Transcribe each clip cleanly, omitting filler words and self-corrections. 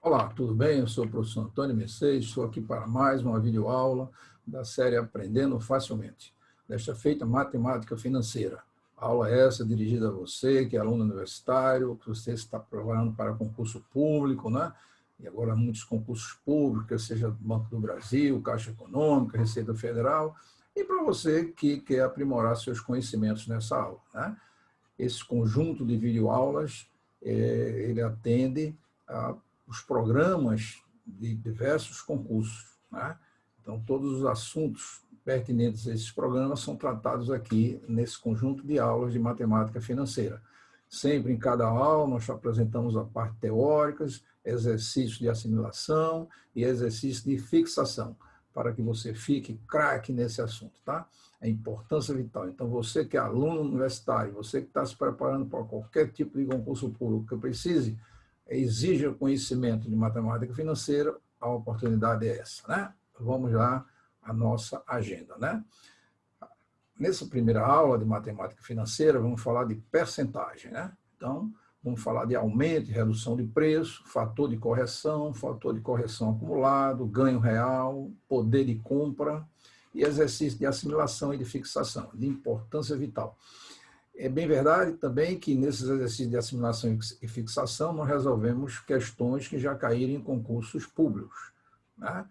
Olá, tudo bem? Eu sou o professor Antônio Mercedes, estou aqui para mais uma videoaula da série Aprendendo Facilmente. Desta feita, Matemática Financeira. A aula é essa dirigida a você, que é aluno universitário, que você está preparando para concurso público, né? E agora muitos concursos públicos, seja Banco do Brasil, Caixa Econômica, Receita Federal, e para você que quer aprimorar seus conhecimentos nessa aula, né? Esse conjunto de videoaulas, ele atende a os programas de diversos concursos, né? Então, todos os assuntos pertinentes a esses programas são tratados aqui nesse conjunto de aulas de matemática financeira. Sempre em cada aula nós apresentamos a parte teóricas, exercícios de assimilação e exercícios de fixação, para que você fique craque nesse assunto, tá? A importância vital. Então, você que é aluno universitário, você que está se preparando para qualquer tipo de concurso público que precise, exija conhecimento de matemática financeira, a oportunidade é essa, né? Vamos lá à nossa agenda, né? Nessa primeira aula de matemática financeira, vamos falar de percentagem, né? Então, vamos falar de aumento e redução de preço, fator de correção acumulado, ganho real, poder de compra e exercício de assimilação e de fixação, de importância vital. É bem verdade também que nesses exercícios de assimilação e fixação nós resolvemos questões que já caíram em concursos públicos, né?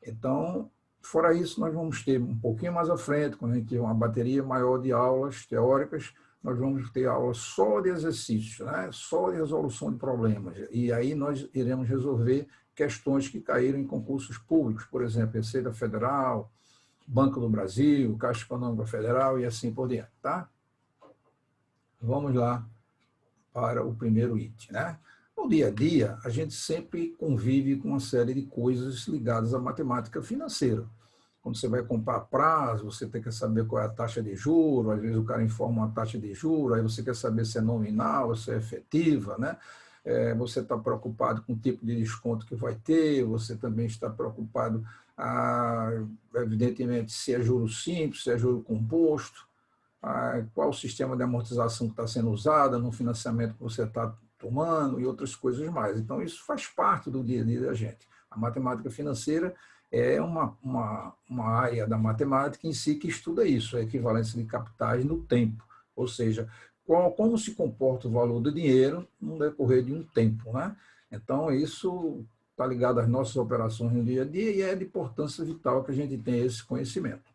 Então, fora isso, nós vamos ter um pouquinho mais à frente, quando a gente tiver uma bateria maior de aulas teóricas, nós vamos ter aulas só de exercícios, né? Só de resolução de problemas. E aí nós iremos resolver questões que caíram em concursos públicos, por exemplo, Receita Federal, Banco do Brasil, Caixa Econômica Federal e assim por diante, tá? Vamos lá para o primeiro item, né? No dia a dia, a gente sempre convive com uma série de coisas ligadas à matemática financeira. Quando você vai comprar prazo, você tem que saber qual é a taxa de juros, às vezes o cara informa uma taxa de juros, aí você quer saber se é nominal, se é efetiva, né? Você está preocupado com o tipo de desconto que vai ter, você também está preocupado, evidentemente, se é juro simples, se é juro composto, qual o sistema de amortização que está sendo usado no financiamento que você está tomando e outras coisas mais. Então, isso faz parte do dia a dia da gente. A matemática financeira é uma área da matemática em si que estuda isso, a equivalência de capitais no tempo, ou seja, como se comporta o valor do dinheiro no decorrer de um tempo, né? Então, isso está ligado às nossas operações no dia a dia e é de importância vital que a gente tenha esse conhecimento.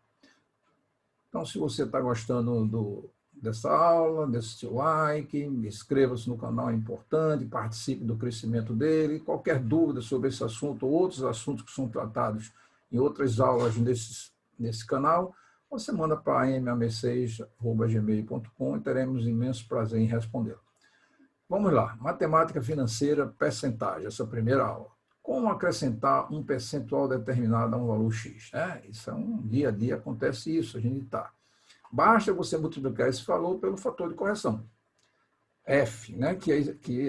Então, se você está gostando dessa aula, desse seu like, inscreva-se no canal, é importante, participe do crescimento dele. Qualquer dúvida sobre esse assunto ou outros assuntos que são tratados em outras aulas nesse canal, você manda para mam6@gmail.com e teremos imenso prazer em responder. Vamos lá, matemática financeira, percentagem, essa primeira aula. Como acrescentar um percentual determinado a um valor X, né? Isso é um dia a dia, acontece isso, a gente está. Basta você multiplicar esse valor pelo fator de correção, F, né? que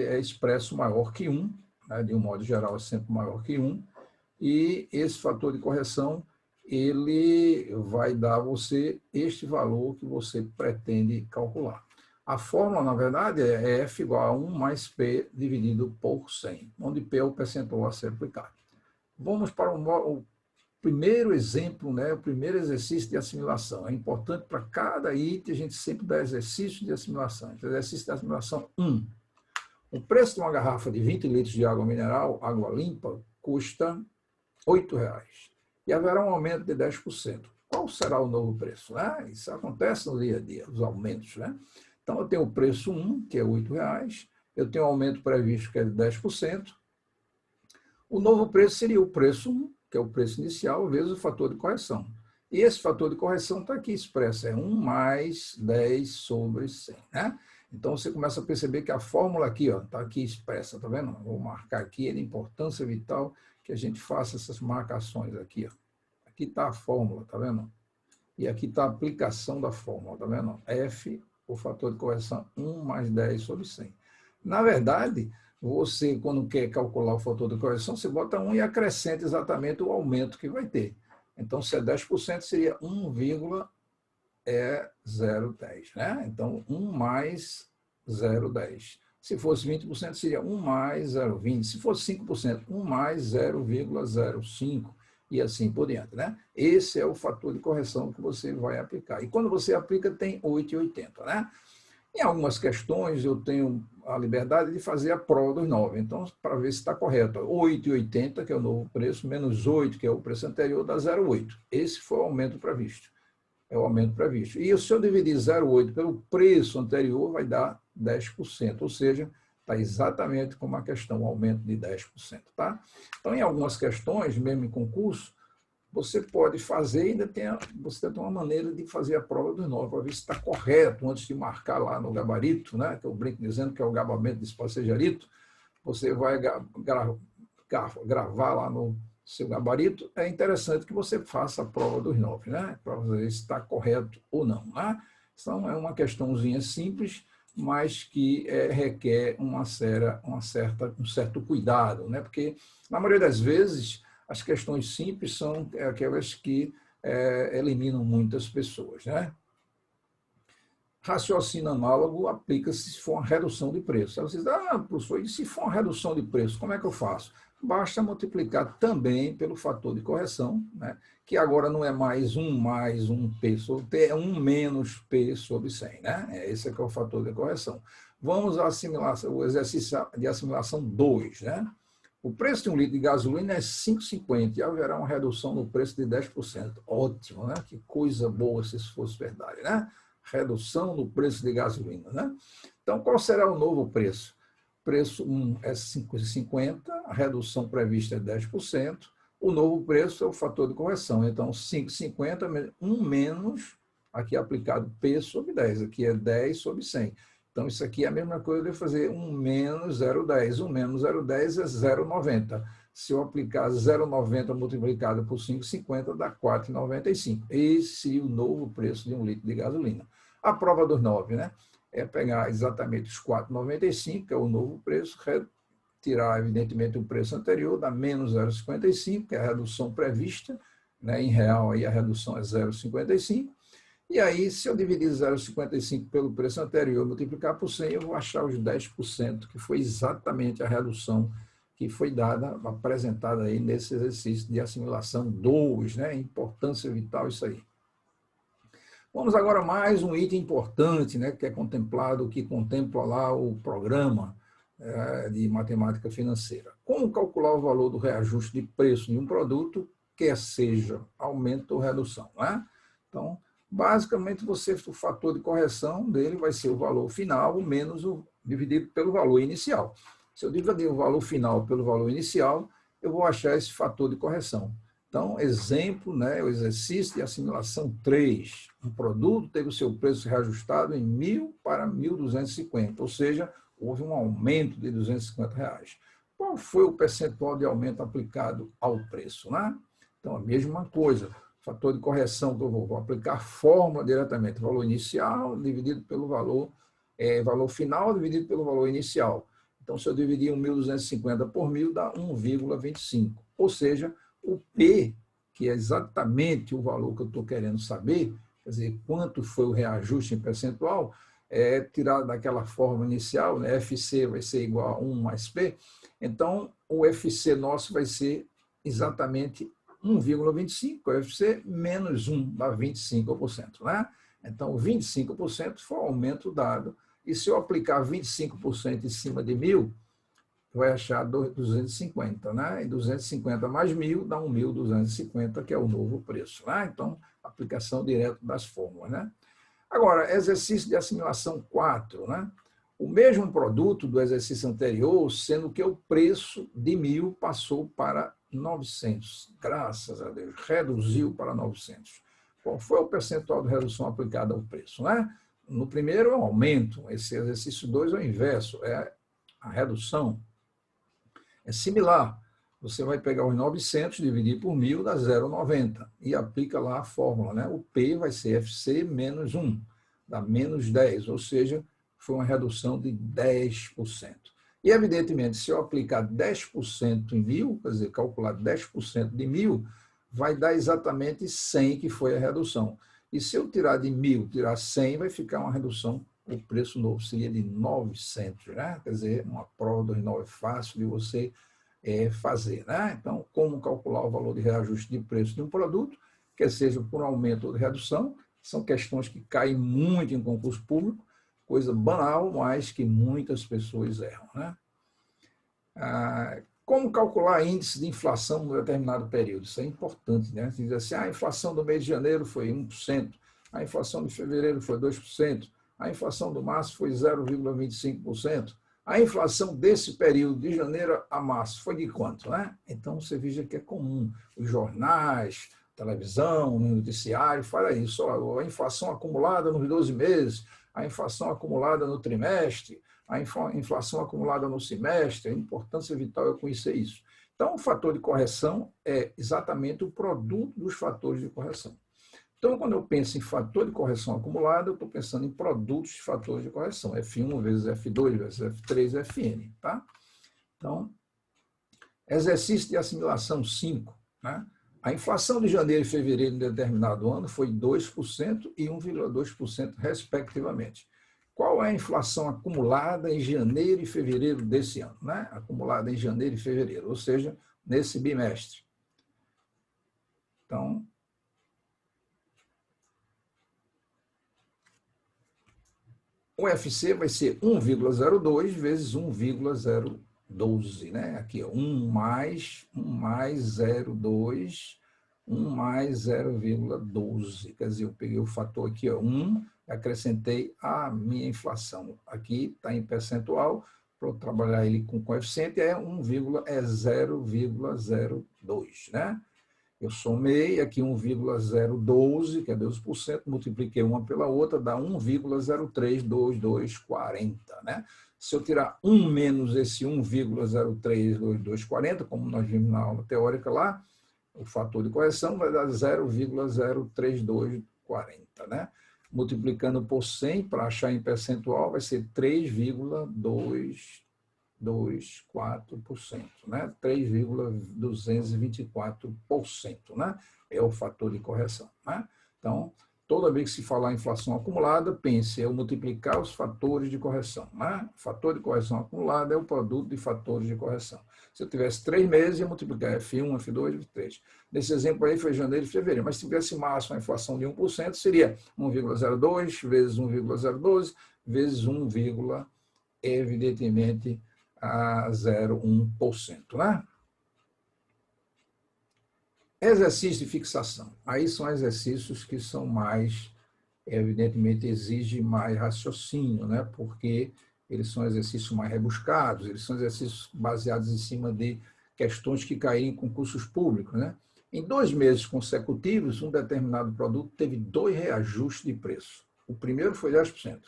é expresso maior que 1, né? De um modo geral é sempre maior que 1, e esse fator de correção, ele vai dar a você este valor que você pretende calcular. A fórmula, na verdade, é F igual a 1 mais P dividido por 100, onde P é o percentual a ser aplicado. Vamos para o primeiro exemplo, né, o primeiro exercício de assimilação. É importante para cada item a gente sempre dar exercício de assimilação. Exercício de assimilação 1. O preço de uma garrafa de 20 litros de água mineral, água limpa, custa R$ 8,00. E haverá um aumento de 10%. Qual será o novo preço? Isso acontece no dia a dia, os aumentos, né? Então, eu tenho o preço 1, que é R$ 8,00, eu tenho um aumento previsto, que é de 10%. O novo preço seria o preço 1, que é o preço inicial, vezes o fator de correção. E esse fator de correção está aqui expresso, é 1 mais 10 sobre 100, né? Então, você começa a perceber que a fórmula aqui está aqui expressa, tá vendo? Vou marcar aqui, é de importância vital que a gente faça essas marcações aqui. Aqui está a fórmula, tá vendo? E aqui está a aplicação da fórmula, tá vendo? F, o fator de correção, 1 mais 10 sobre 100. Na verdade, você, quando quer calcular o fator de correção, você bota 1 e acrescenta exatamente o aumento que vai ter. Então, se é 10%, seria 1,010, né? Então, 1 mais 0,10. Se fosse 20%, seria 1 mais 0,20. Se fosse 5%, 1 mais 0,05 e assim por diante, né? Esse é o fator de correção que você vai aplicar. E quando você aplica, tem 8,80, né? Em algumas questões, eu tenho a liberdade de fazer a prova dos 9. Então, para ver se está correto, 8,80, que é o novo preço, menos 8, que é o preço anterior, dá 0,8. Esse foi o aumento previsto. É o aumento previsto. E se eu dividir 0,8 pelo preço anterior, vai dar 10%. Ou seja, está exatamente como a questão, o aumento de 10%. Tá? Então, em algumas questões, mesmo em concurso, você pode fazer, ainda você tem uma maneira de fazer a prova dos 9, para ver se está correto, antes de marcar lá no gabarito, né, que eu brinco dizendo que é o gabamento de espaçagerito, você vai gravar lá no seu gabarito. É interessante que você faça a prova dos 9, né, para ver se está correto ou não. Né? Então, é uma questãozinha simples, mas que requer um certo cuidado, né, porque, na maioria das vezes, as questões simples são aquelas que eliminam muitas pessoas, né? Raciocínio análogo aplica-se se for uma redução de preço. Aí você diz, professor, e se for uma redução de preço, como é que eu faço? Basta multiplicar também pelo fator de correção, né? Que agora não é mais um P sobre T, é 1 menos P sobre 100, né? Esse é que é o fator de correção. Vamos assimilar o exercício de assimilação 2, né? O preço de um litro de gasolina é 5,50 e haverá uma redução no preço de 10%. Ótimo, né? Que coisa boa se isso fosse verdade, né? Redução no preço de gasolina, né? Então, qual será o novo preço? Preço 1 é 5,50, a redução prevista é 10%, o novo preço é o fator de correção. Então, 5,50, 1 menos, aqui é aplicado P sobre 10, aqui é 10 sobre 100. Então, isso aqui é a mesma coisa de fazer 1 menos 0,10. 1 menos 0,10 é 0,90. Se eu aplicar 0,90 multiplicado por 5,50, dá 4,95. Esse é o novo preço de um litro de gasolina. A prova dos 9, né? É pegar exatamente os 4,95, que é o novo preço, retirar, evidentemente, o preço anterior, dá menos 0,55, que é a redução prevista, né? Em real, aí a redução é 0,55. E aí, se eu dividir 0,55 pelo preço anterior e multiplicar por 100, eu vou achar os 10%, que foi exatamente a redução que foi apresentada aí nesse exercício de assimilação 2, né? Importância vital isso aí. Vamos agora a mais um item importante, né? Que é contemplado, que contempla lá o programa de matemática financeira. Como calcular o valor do reajuste de preço de um produto, quer seja aumento ou redução, né? Então, basicamente, o fator de correção dele vai ser o valor final menos dividido pelo valor inicial. Se eu dividir o valor final pelo valor inicial, eu vou achar esse fator de correção. Então, exemplo, né, o exercício de assimilação 3. Um produto teve o seu preço reajustado em 1.000 para 1.250, ou seja, houve um aumento de R$250. Qual foi o percentual de aumento aplicado ao preço, né? Então, a mesma coisa. Fator de correção que eu vou aplicar a fórmula diretamente, valor inicial dividido pelo valor final dividido pelo valor inicial. Então, se eu dividir 1.250 por 1.000, dá 1,25. Ou seja, o P, que é exatamente o valor que eu estou querendo saber, quer dizer, quanto foi o reajuste em percentual, é tirado daquela fórmula inicial, né? FC vai ser igual a 1 mais P. Então, o FC nosso vai ser exatamente 1,25, o FC, menos 1, dá 25%. Né? Então, 25% foi o aumento dado. E se eu aplicar 25% em cima de 1.000, vai achar 250. Né? E 250 mais 1.000 dá 1.250, que é o novo preço. Né? Então, aplicação direta das fórmulas. Né? Agora, exercício de assimilação 4. Né? O mesmo produto do exercício anterior, sendo que o preço de 1.000 passou para 900, graças a Deus, reduziu para 900. Qual foi o percentual de redução aplicada ao preço? Né? No primeiro é um aumento, esse exercício 2 é o inverso, é a redução. É similar, você vai pegar os 900, dividir por 1.000, dá 0,90, e aplica lá a fórmula, né? O P vai ser FC menos 1, dá menos 10, ou seja, foi uma redução de 10%. E, evidentemente, se eu aplicar 10% em 1.000, quer dizer, calcular 10% de 1.000, vai dar exatamente 100, que foi a redução. E se eu tirar de 1.000, tirar 100, vai ficar uma redução o preço novo seria de 900, né? Quer dizer, uma prova dos 9 fácil de você fazer, né? Então, como calcular o valor de reajuste de preço de um produto, quer seja por aumento ou de redução, são questões que caem muito em concurso público, coisa banal, mas que muitas pessoas erram, né? Como calcular índice de inflação em um determinado período? Isso é importante, né? Você diz assim, a inflação do mês de janeiro foi 1%, a inflação de fevereiro foi 2%, a inflação do março foi 0,25%, a inflação desse período, de janeiro a março, foi de quanto, né? Então, você veja que é comum. Os jornais, televisão, no noticiário, fala isso. Ó, a inflação acumulada nos 12 meses, a inflação acumulada no trimestre, a inflação acumulada no semestre. A importância vital é conhecer isso. Então, o fator de correção é exatamente o produto dos fatores de correção. Então, quando eu penso em fator de correção acumulado, eu estou pensando em produtos de fatores de correção. F1 vezes F2 vezes F3, Fn. Tá? Então, exercício de assimilação 5. Né? A inflação de janeiro e fevereiro de determinado ano foi 2% e 1,2%, respectivamente. Qual é a inflação acumulada em janeiro e fevereiro desse ano? Né? Acumulada em janeiro e fevereiro, ou seja, nesse bimestre. Então, o UFC vai ser 1,02 vezes 1,012, né? Aqui, ó, 1 mais 0,2, 1 mais 0,12. Quer dizer, eu peguei o fator aqui, ó, 1, acrescentei a minha inflação. Aqui está em percentual, para eu trabalhar ele com coeficiente, é 0,02, né? Eu somei aqui 1,012, que é 12%, multipliquei uma pela outra, dá 1,032240, né? Se eu tirar 1 menos esse 1,032240, como nós vimos na aula teórica lá, o fator de correção vai dar 0,03240, né? Multiplicando por 100, para achar em percentual, vai ser 3,224%, né? 3,224%, né? É o fator de correção, né? Então, toda vez que se falar em inflação acumulada, pense, eu multiplicar os fatores de correção, né? O fator de correção acumulada é o produto de fatores de correção. Se eu tivesse 3 meses, eu ia multiplicar F1, F2, F3. Nesse exemplo aí foi janeiro e fevereiro, mas se tivesse máximo a inflação de 1%, seria 1,02 vezes 1,012 vezes 1, evidentemente, a 0,1%, né? Exercício de fixação. Aí são exercícios que são mais, evidentemente, exigem mais raciocínio, né? Porque eles são exercícios mais rebuscados, eles são exercícios baseados em cima de questões que caem em concursos públicos, né? Em 2 meses consecutivos, um determinado produto teve 2 reajustes de preço. O primeiro foi 10%.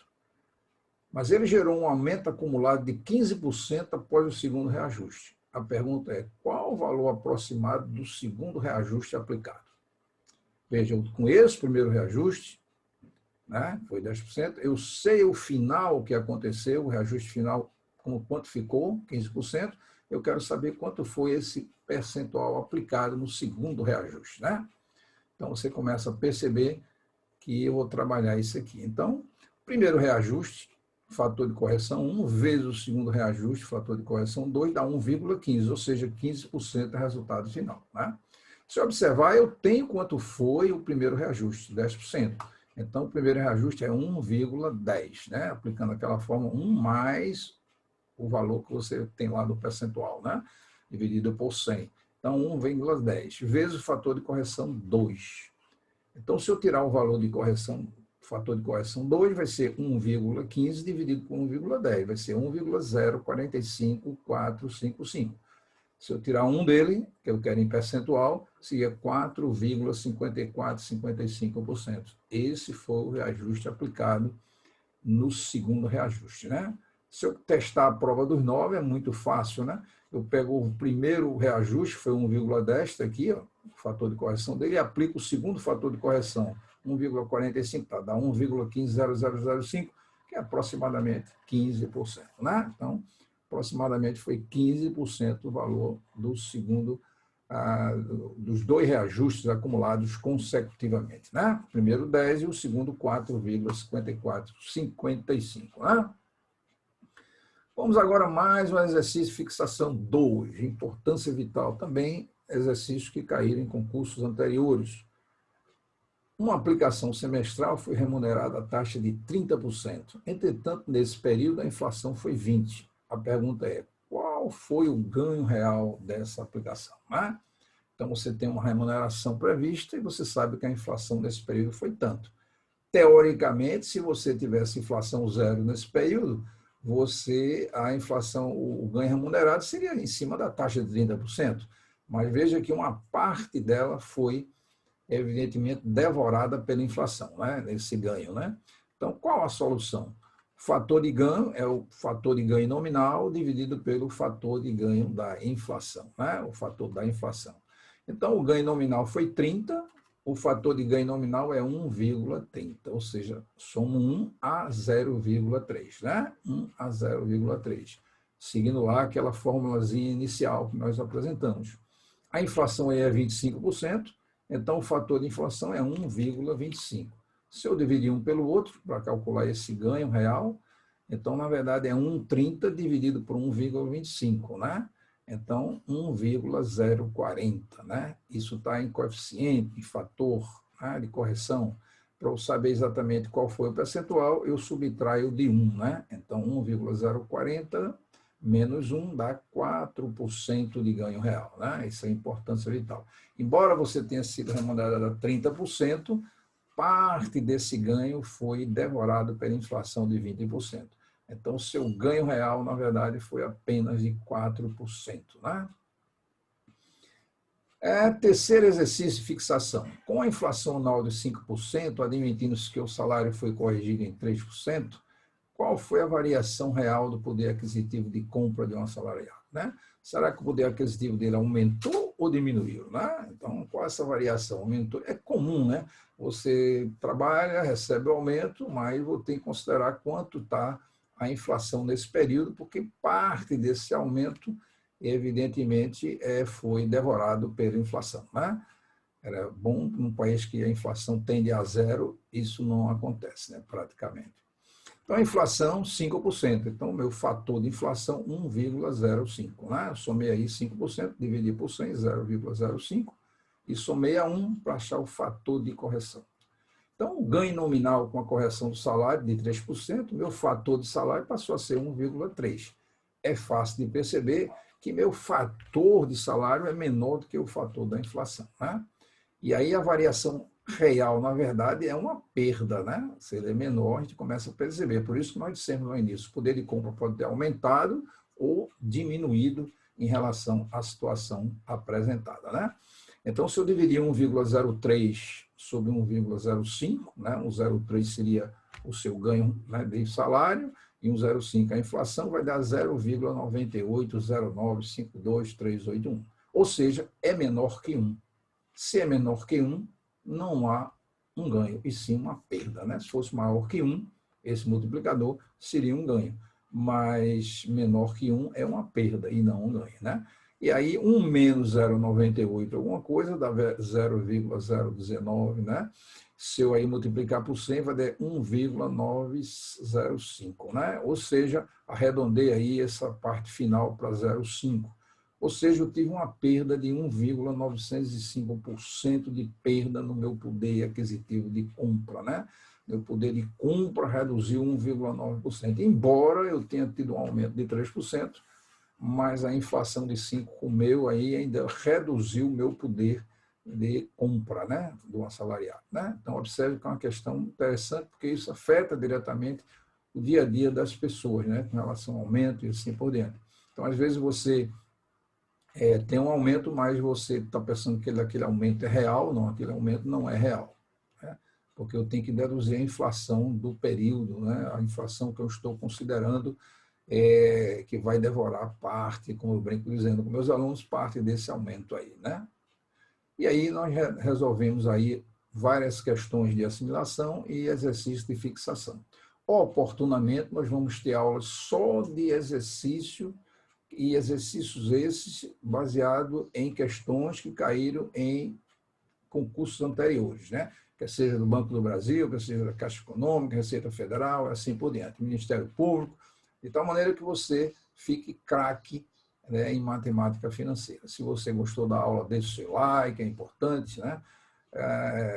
Mas ele gerou um aumento acumulado de 15% após o segundo reajuste. A pergunta é, qual o valor aproximado do segundo reajuste aplicado? Veja, eu conheço o primeiro reajuste, né? Foi 10%, eu sei o final que aconteceu, o reajuste final, quanto ficou, 15%, eu quero saber quanto foi esse percentual aplicado no segundo reajuste, né? Então, você começa a perceber que eu vou trabalhar isso aqui. Então, primeiro reajuste, fator de correção 1, vezes o segundo reajuste, fator de correção 2, dá 1,15, ou seja, 15% é o resultado final, né? Se observar, eu tenho quanto foi o primeiro reajuste, 10%. Então, o primeiro reajuste é 1,10, né? Aplicando aquela forma, 1 mais o valor que você tem lá do percentual, né? Dividido por 100. Então, 1,10, vezes o fator de correção 2. Então, se eu tirar o valor de correção, fator de correção 2, vai ser 1,15 dividido por 1,10, vai ser 1,045455. Se eu tirar um dele, que eu quero em percentual, seria 4,5455%. Esse foi o reajuste aplicado no segundo reajuste, né? Se eu testar a prova dos 9, é muito fácil, né? Eu pego o primeiro reajuste, foi 1,10, está aqui, ó, o fator de correção dele, e aplico o segundo fator de correção, 1,45, tá, dá 1,150005, que é aproximadamente 15%, né? Então, aproximadamente foi 15% o valor do segundo dos dois reajustes acumulados consecutivamente, né? O primeiro 10 e o segundo 4,5455, né? Vamos agora a mais um exercício fixação 2, importância vital, também exercícios que caíram em concursos anteriores. Uma aplicação semestral foi remunerada a taxa de 30%. Entretanto, nesse período, a inflação foi 20%. A pergunta é, qual foi o ganho real dessa aplicação, né? Então, você tem uma remuneração prevista e você sabe que a inflação nesse período foi tanto. Teoricamente, se você tivesse inflação zero nesse período, a inflação, o ganho remunerado seria em cima da taxa de 30%. Mas veja que uma parte dela foi, evidentemente, devorada pela inflação, né? Esse ganho, né? Então, qual a solução? O fator de ganho é o fator de ganho nominal dividido pelo fator de ganho da inflação, né? O fator da inflação. Então, o ganho nominal foi 30, o fator de ganho nominal é 1,30, ou seja, soma 1 a 0,3, né? 1 a 0,3, seguindo lá aquela formulazinha inicial que nós apresentamos. A inflação aí é 25%, então o fator de inflação é 1,25. Se eu dividir um pelo outro para calcular esse ganho real, então, na verdade, é 1,30 dividido por 1,25, né? Então, 1,040, né? Isso está em coeficiente, em fator, né, de correção. Para eu saber exatamente qual foi o percentual, eu subtraio de 1, né? Então, 1,040 menos 1 dá 4% de ganho real, né? Isso é importância vital. Embora você tenha sido remunerado a 30%, parte desse ganho foi devorado pela inflação de 20%. Então, seu ganho real, na verdade, foi apenas de 4%. Né? Terceiro exercício, fixação. Com a inflação anual de 5%, admitindo-se que o salário foi corrigido em 3%, qual foi a variação real do poder aquisitivo de compra de um assalariado? Né? Será que o poder aquisitivo dele aumentou ou diminuiu? Né? Então, qual é essa variação? Aumentou? É comum, né? Você trabalha, recebe o aumento, mas tem que considerar quanto está a inflação nesse período, porque parte desse aumento, evidentemente, foi devorado pela inflação. Né? Era bom num país que a inflação tende a zero, isso não acontece, né, praticamente. Então, a inflação, 5%. Então, o meu fator de inflação, 1,05. Né? Eu somei aí 5%, dividi por 100, 0,05, e somei a 1 para achar o fator de correção. Então, o ganho nominal com a correção do salário de 3%, meu fator de salário passou a ser 1,3. É fácil de perceber que meu fator de salário é menor do que o fator da inflação. Né? E aí a variação real, na verdade, é uma perda, né? Se ele é menor, a gente começa a perceber. Por isso que nós dissemos no início, o poder de compra pode ter aumentado ou diminuído em relação à situação apresentada, né? Então, se eu dividir 1,03 sobre 1,05, né? 1,03 seria o seu ganho, né, de salário, e 1,05 a inflação, vai dar 0,980952,381. Ou seja, é menor que 1. Se é menor que 1, não há um ganho, e sim uma perda. Né? Se fosse maior que 1, esse multiplicador seria um ganho. Mas menor que 1 é uma perda e não um ganho. Né? E aí, 1 menos 0,98, alguma coisa, dá 0,019, né? Se eu aí multiplicar por 100, vai dar 1,905, né? Ou seja, arredondei aí essa parte final para 0,5. Ou seja, eu tive uma perda de 1,905% de perda no meu poder aquisitivo de compra, né? Meu poder de compra reduziu 1,9%, embora eu tenha tido um aumento de 3%, mas a inflação de 5% comeu aí ainda reduziu o meu poder de compra, né, do assalariado. Né? Então, observe que é uma questão interessante, porque isso afeta diretamente o dia a dia das pessoas, né, com relação ao aumento e assim por diante. Então, às vezes você tem um aumento, mas você está pensando que aquele aumento é real, não, aquele aumento não é real. Né? Porque eu tenho que deduzir a inflação do período, né, a inflação que eu estou considerando, que vai devorar parte, como eu brinco dizendo com meus alunos, parte desse aumento aí, né? E aí nós resolvemos aí várias questões de assimilação e exercício de fixação. Oportunamente, nós vamos ter aulas só de exercício e exercícios esses baseados em questões que caíram em concursos anteriores, né? Quer seja do Banco do Brasil, quer seja da Caixa Econômica, Receita Federal, assim por diante, Ministério Público, de tal maneira que você fique craque, né, em matemática financeira. Se você gostou da aula, deixe o seu like, é importante, né?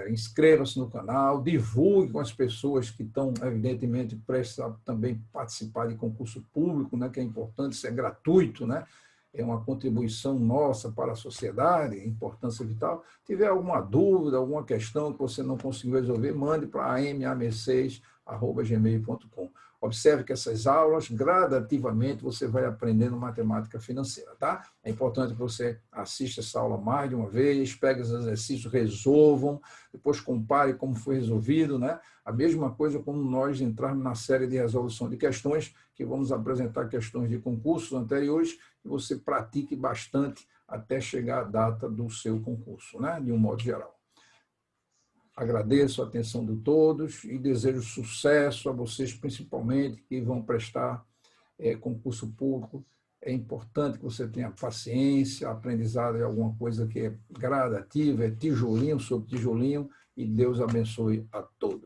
Inscreva-se no canal, divulgue com as pessoas que estão, evidentemente, prestes a também participar de concurso público, né, que é importante, isso é gratuito, né? É uma contribuição nossa para a sociedade, importância vital. Se tiver alguma dúvida, alguma questão que você não conseguiu resolver, mande para amam6@gmail.com. Observe que essas aulas, gradativamente, você vai aprendendo matemática financeira, tá? É importante que você assista essa aula mais de uma vez, pegue os exercícios, resolvam, depois compare como foi resolvido, né? A mesma coisa como nós entrarmos na série de resolução de questões, que vamos apresentar questões de concursos anteriores, que você pratique bastante até chegar à data do seu concurso, né? De um modo geral. Agradeço a atenção de todos e desejo sucesso a vocês, principalmente, que vão prestar concurso público. É importante que você tenha paciência, aprendizado é alguma coisa que é gradativa, é tijolinho sobre tijolinho, e Deus abençoe a todos.